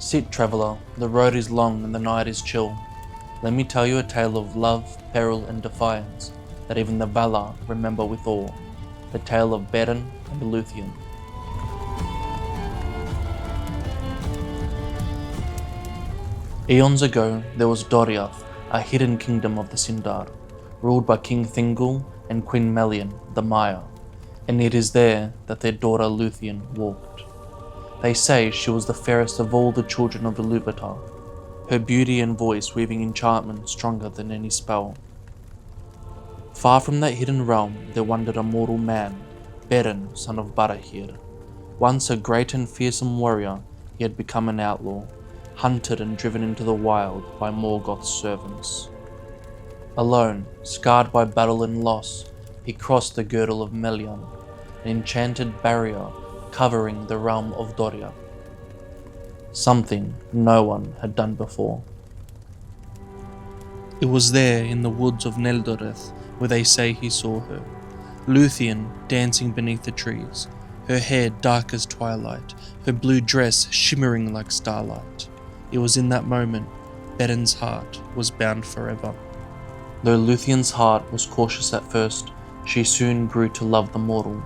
Sit, traveller, the road is long and the night is chill. Let me tell you a tale of love, peril and defiance that even the Valar remember with awe. The tale of Beren and Lúthien. Eons ago, there was Doriath, a hidden kingdom of the Sindar, ruled by King Thingol and Queen Melian, the Maya, and it is there that their daughter Lúthien walked. They say she was the fairest of all the children of Ilúvatar, her beauty and voice weaving enchantment stronger than any spell. Far from that hidden realm there wandered a mortal man, Beren, son of Barahir. Once a great and fearsome warrior, he had become an outlaw, hunted and driven into the wild by Morgoth's servants. Alone, scarred by battle and loss, he crossed the girdle of Melian, an enchanted barrier covering the realm of Doriath. Something no one had done before. It was there in the woods of Neldoreth where they say he saw her, Lúthien dancing beneath the trees, her hair dark as twilight, her blue dress shimmering like starlight. It was in that moment Beren's heart was bound forever. Though Lúthien's heart was cautious at first, she soon grew to love the mortal.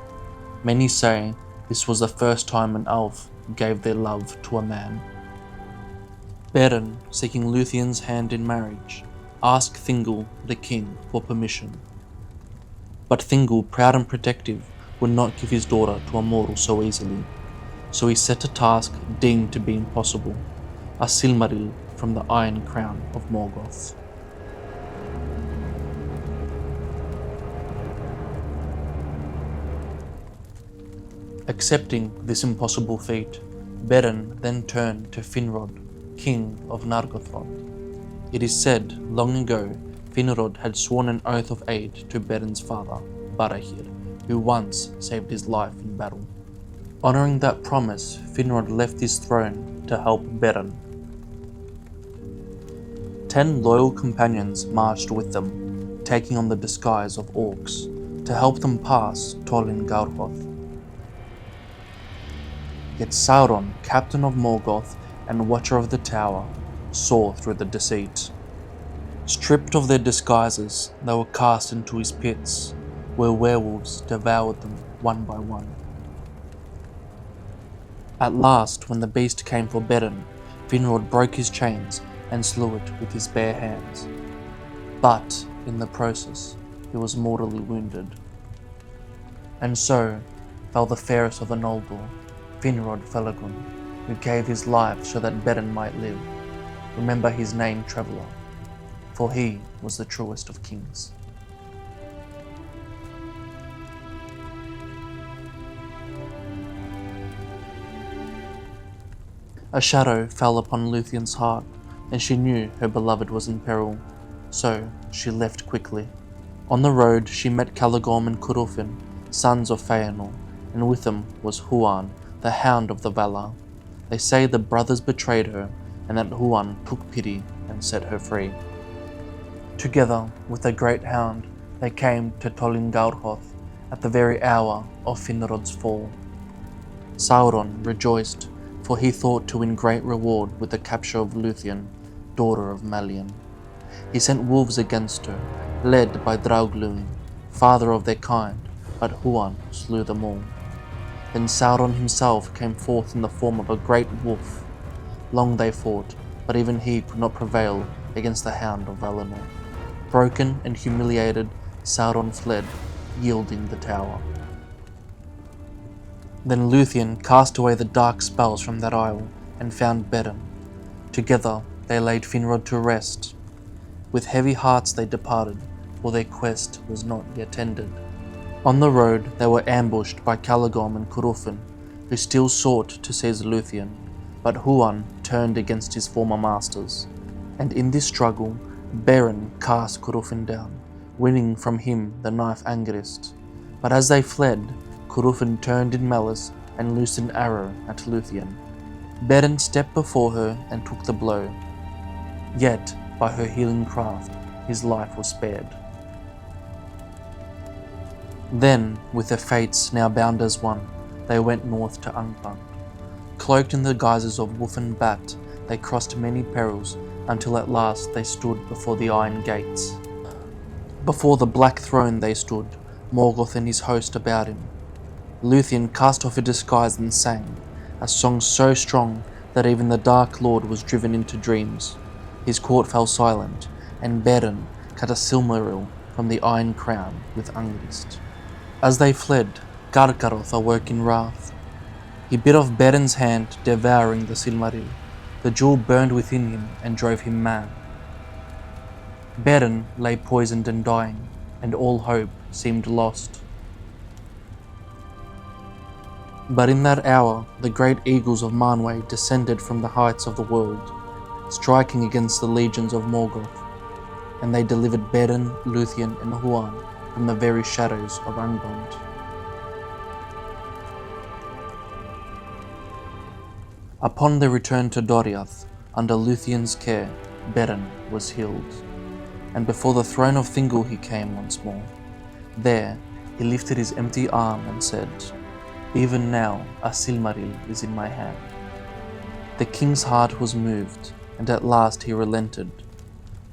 Many say this was the first time an elf gave their love to a man. Beren, seeking Lúthien's hand in marriage, asked Thingol, the king, for permission. But Thingol, proud and protective, would not give his daughter to a mortal so easily, so he set a task deemed to be impossible, a Silmaril from the Iron Crown of Morgoth. Accepting this impossible feat, Beren then turned to Finrod, king of Nargothrond. It is said, long ago, Finrod had sworn an oath of aid to Beren's father, Barahir, who once saved his life in battle. Honouring that promise, Finrod left his throne to help Beren. 10 loyal companions marched with them, taking on the disguise of orcs, to help them pass Tolin Gaurhoth. Yet Sauron, captain of Morgoth and watcher of the tower, saw through the deceit. Stripped of their disguises, they were cast into his pits, where werewolves devoured them one by one. At last, when the beast came for Beren, Finrod broke his chains and slew it with his bare hands. But, in the process, he was mortally wounded. And so fell the fairest of the Noldor, Finrod Felagund, who gave his life so that Beren might live. Remember his name, traveller, for he was the truest of kings. A shadow fell upon Lúthien's heart, and she knew her beloved was in peril, so she left quickly. On the road she met Caligorm and Curufin, sons of Feanor, and with them was Huan, the Hound of the Valar. They say the brothers betrayed her, and that Huan took pity and set her free. Together with the great hound, they came to Tolin Gaurhoth at the very hour of Finrod's fall. Sauron rejoiced, for he thought to win great reward with the capture of Lúthien, daughter of Melian. He sent wolves against her, led by Draugluin, father of their kind, but Huan slew them all. Then Sauron himself came forth in the form of a great wolf. Long they fought, but even he could not prevail against the Hound of Valinor. Broken and humiliated, Sauron fled, yielding the tower. Then Lúthien cast away the dark spells from that isle and found Beren. Together they laid Finrod to rest. With heavy hearts they departed, for their quest was not yet ended. On the road they were ambushed by Caligorm and Curufin, who still sought to seize Lúthien, but Huan turned against his former masters, and in this struggle Beren cast Curufin down, winning from him the knife Angrist. But as they fled, Curufin turned in malice and loosed an arrow at Lúthien. Beren stepped before her and took the blow, yet by her healing craft his life was spared. Then, with their fates now bound as one, they went north to Angband. Cloaked in the guises of wolf and bat, they crossed many perils until at last they stood before the iron gates. Before the black throne they stood, Morgoth and his host about him. Lúthien cast off her disguise and sang, a song so strong that even the Dark Lord was driven into dreams. His court fell silent, and Beren cut a Silmaril from the iron crown with Unlist. As they fled, Gargaroth awoke in wrath. He bit off Beren's hand, devouring the Silmaril. The jewel burned within him and drove him mad. Beren lay poisoned and dying, and all hope seemed lost. But in that hour, the great eagles of Manwë descended from the heights of the world, striking against the legions of Morgoth, and they delivered Beren, Lúthien, and Howe from the very shadows of Angband. Upon their return to Doriath, under Lúthien's care, Beren was healed, and before the throne of Thingol he came once more. There, he lifted his empty arm and said, "Even now, a Silmaril is in my hand." The king's heart was moved, and at last he relented.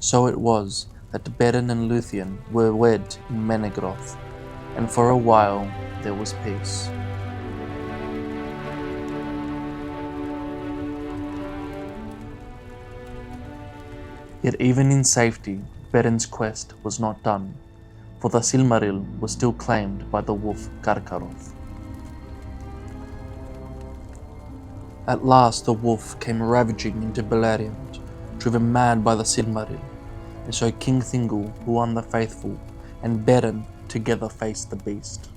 So it was that Beren and Lúthien were wed in Menegroth, and for a while there was peace. Yet even in safety, Beren's quest was not done, for the Silmaril was still claimed by the wolf Gargaroth. At last the wolf came ravaging into Beleriand, driven mad by the Silmaril, and so King Thingol, Huan the Faithful, and Beren together faced the beast.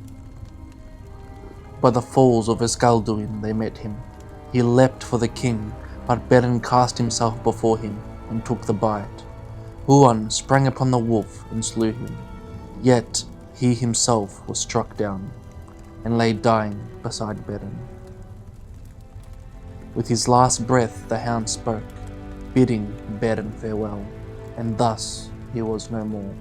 By the falls of Escalduin they met him. He leapt for the king, but Beren cast himself before him and took the bite. Huan sprang upon the wolf and slew him, yet he himself was struck down, and lay dying beside Beren. With his last breath the hound spoke, bidding Beren farewell, and thus he was no more.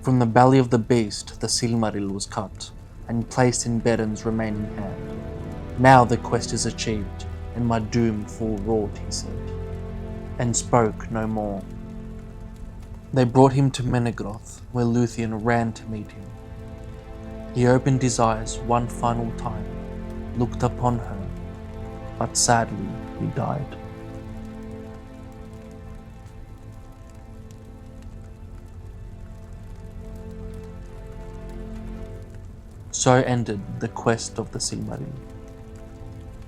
From the belly of the beast the Silmaril was cut, and placed in Beren's remaining hand. "Now the quest is achieved, and my doom full wrought," he said, and spoke no more. They brought him to Menegroth, where Lúthien ran to meet him. He opened his eyes one final time, looked upon her, but sadly he died. So ended the quest of the Silmaril.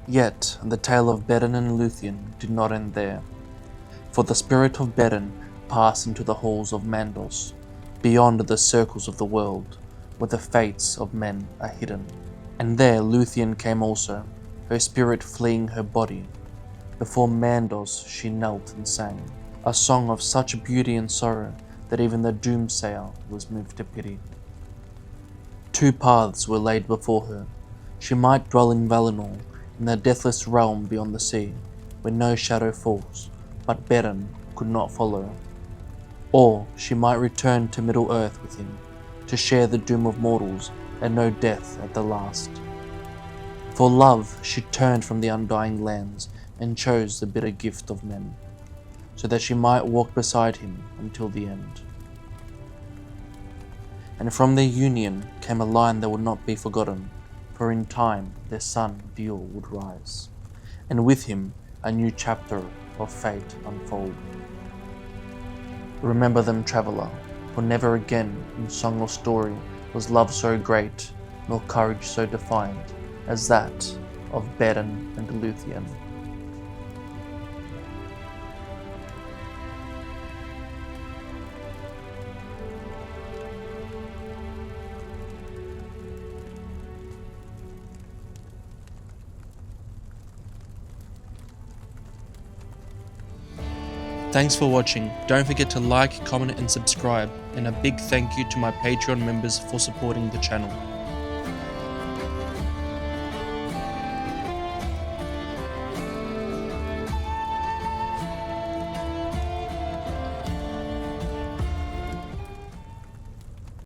Yet the tale of Beren and Lúthien did not end there, for the spirit of Beren passed into the halls of Mandos, beyond the circles of the world, where the fates of men are hidden. And there Lúthien came also, her spirit fleeing her body. Before Mandos she knelt and sang, a song of such beauty and sorrow that even the doomsayer was moved to pity. Two paths were laid before her. She might dwell in Valinor, in the deathless realm beyond the sea, where no shadow falls, but Beren could not follow. Or she might return to Middle-earth with him, to share the doom of mortals and know death at the last. For love she turned from the undying lands and chose the bitter gift of men, so that she might walk beside him until the end. And from their union came a line that would not be forgotten, for in time their son Dior would rise, and with him a new chapter of fate unfold. Remember them, traveller, for never again in song or story was love so great, nor courage so defiant, as that of Beren and Lúthien. Thanks for watching. Don't forget to like, comment and subscribe, and a big thank you to my Patreon members for supporting the channel.